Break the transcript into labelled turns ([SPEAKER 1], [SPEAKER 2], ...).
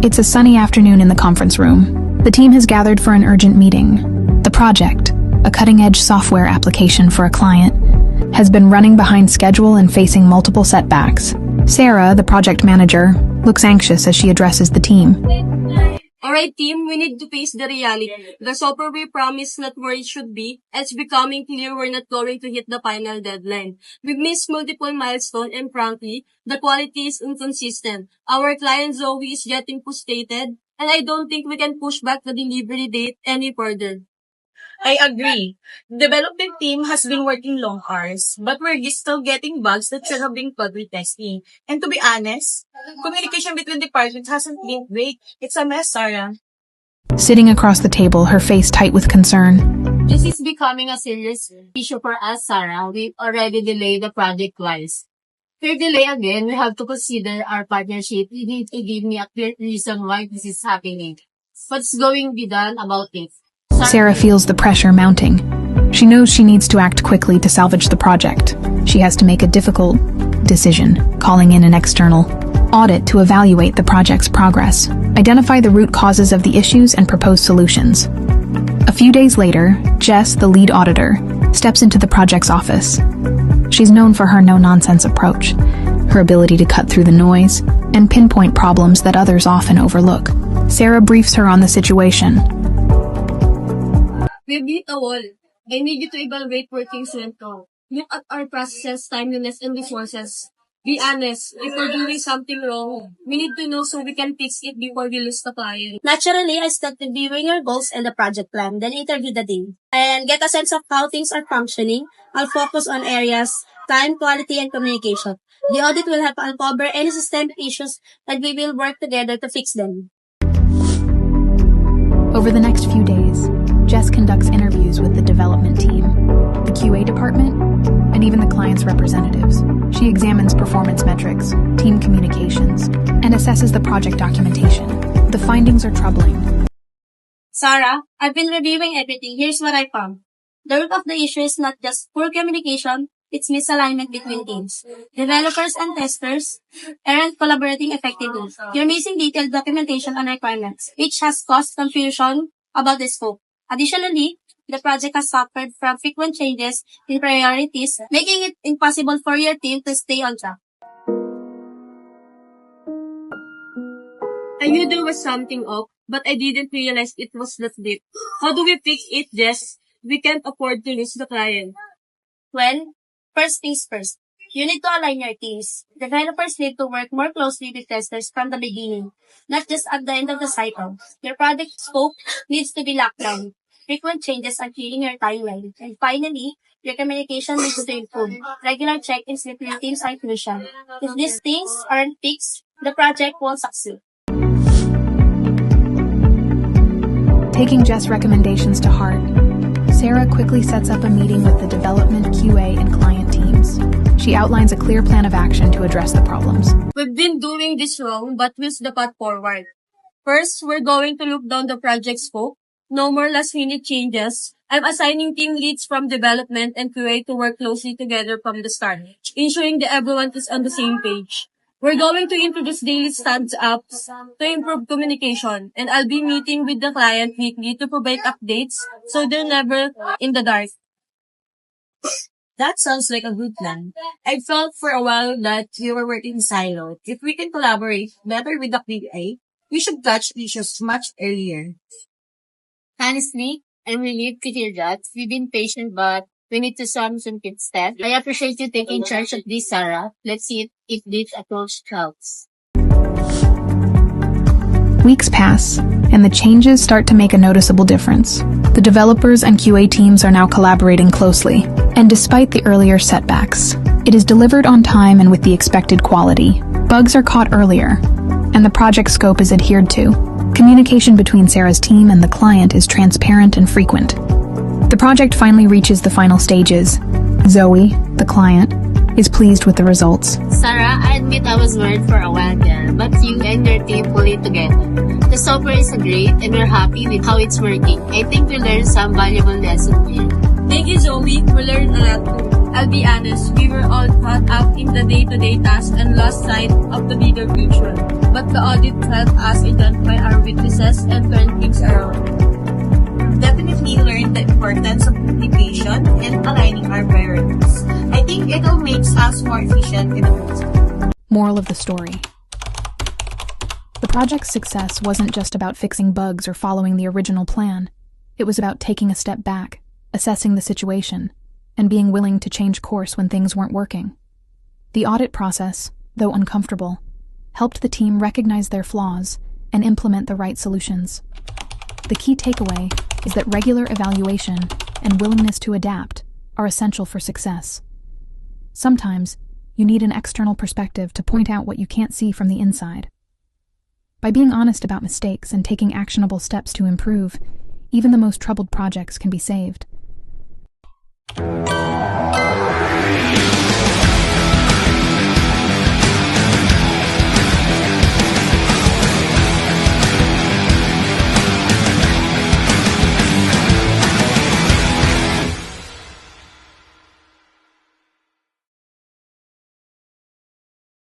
[SPEAKER 1] It's a sunny afternoon in the conference room. The team has gathered for an urgent meeting. The project, a cutting-edge software application for a client, has been running behind schedule and facing multiple setbacks. Sarah, the project manager, looks anxious as she addresses the team.
[SPEAKER 2] Alright team, we need to face the reality. The software we promised not where it should be. It's becoming clear we're not going to hit the final deadline. We've missed multiple milestones and frankly, the quality is inconsistent. Our client Zoe is getting frustrated and I don't think we can push back the delivery date any further.
[SPEAKER 3] I agree. The development team has been working long hours, but we're still getting bugs that should have been caught with testing. And to be honest, communication between departments hasn't been great. It's a mess, Sarah.
[SPEAKER 1] Sitting across the table, her face tight with concern.
[SPEAKER 2] This is becoming a serious issue for us, Sarah. We've already delayed the project twice. If we delay again, we have to consider our partnership. You need to give me a clear reason why this is happening. What's going to be done about it?
[SPEAKER 1] Sarah feels the pressure mounting. She knows she needs to act quickly to salvage the project. She has to make a difficult decision, calling in an external audit to evaluate the project's progress, identify the root causes of the issues, and propose solutions. A few days later, Jess, the lead auditor, steps into the project's office. She's known for her no-nonsense approach, her ability to cut through the noise, and pinpoint problems that others often overlook. Sarah briefs her on the situation.
[SPEAKER 2] We've hit a wall. I need you to evaluate working central. Look at our processes, timeliness, and resources. Be honest, if we're doing something wrong, we need to know so we can fix it before we lose the client.
[SPEAKER 4] Naturally, I start reviewing your goals and the project plan, then interview the team. And get a sense of how things are functioning. I'll focus on areas, time, quality, and communication. The audit will help uncover any systemic issues and we will work together to fix them.
[SPEAKER 1] Over the next few days, Jess conducts interviews with the development team, the QA department, and even the client's representatives. She examines performance metrics, team communications, and assesses the project documentation. The findings are troubling.
[SPEAKER 4] Sarah, I've been reviewing everything. Here's what I found. The root of the issue is not just poor communication, it's misalignment between teams. Developers and testers aren't collaborating effectively. You're missing detailed documentation on requirements, which has caused confusion about the scope. Additionally, the project has suffered from frequent changes in priorities, making it impossible for your team to stay on track.
[SPEAKER 2] I knew there was something off, but I didn't realize it was that deep. How do we fix it, Jess? We can't afford to lose the client.
[SPEAKER 4] Well, first things first. You need to align your teams. Developers need to work more closely with testers from the beginning, not just at the end of the cycle. Your project scope needs to be locked down. Frequent changes are killing your timeline. And finally, your communication needs to improve. Regular check-ins between teams are crucial. If these things aren't fixed, the project won't succeed.
[SPEAKER 1] Taking Jess' recommendations to heart, Sarah quickly sets up a meeting with the development, QA, and client teams. She outlines a clear plan of action to address the problems.
[SPEAKER 2] We've been doing this wrong, but where's the path forward? First, we're going to look down the project scope. No more last-minute changes. I'm assigning team leads from development and QA to work closely together from the start, ensuring that everyone is on the same page. We're going to introduce daily stand-ups to improve communication, and I'll be meeting with the client weekly to provide updates so they're never in the dark.
[SPEAKER 3] That sounds like a good plan. I felt for a while that we were working siloed. If we can collaborate better with the QA, we should catch issues much earlier.
[SPEAKER 2] Honestly, I'm relieved to hear that. We've been patient, but we need to solve some good stuff. I appreciate you taking charge of this, Sarah. Let's see if this approach helps.
[SPEAKER 1] Weeks pass, and the changes start to make a noticeable difference. The developers and QA teams are now collaborating closely, and despite the earlier setbacks, it is delivered on time and with the expected quality. Bugs are caught earlier, and the project scope is adhered to. Communication between Sarah's team and the client is transparent and frequent. The project finally reaches the final stages. Zoe, the client, is pleased with the results.
[SPEAKER 5] Sarah, I admit I was worried for a while there, but you and your team pull it together. The software is great and we're happy with how it's working. I think we learned some valuable lessons here.
[SPEAKER 2] Thank you, Zoe. We learned a lot too. I'll be honest, we were all caught up in the day-to-day tasks and lost sight of the bigger picture. But the audit helped us identify our weaknesses and turn things around.
[SPEAKER 3] Definitely learned the importance of communication and aligning our priorities. I think it all makes us more efficient in the future.
[SPEAKER 1] Moral of the story. The project's success wasn't just about fixing bugs or following the original plan. It was about taking a step back, assessing the situation, and being willing to change course when things weren't working. The audit process, though uncomfortable, helped the team recognize their flaws and implement the right solutions. The key takeaway is that regular evaluation and willingness to adapt are essential for success. Sometimes, you need an external perspective to point out what you can't see from the inside. By being honest about mistakes and taking actionable steps to improve, even the most troubled projects can be saved.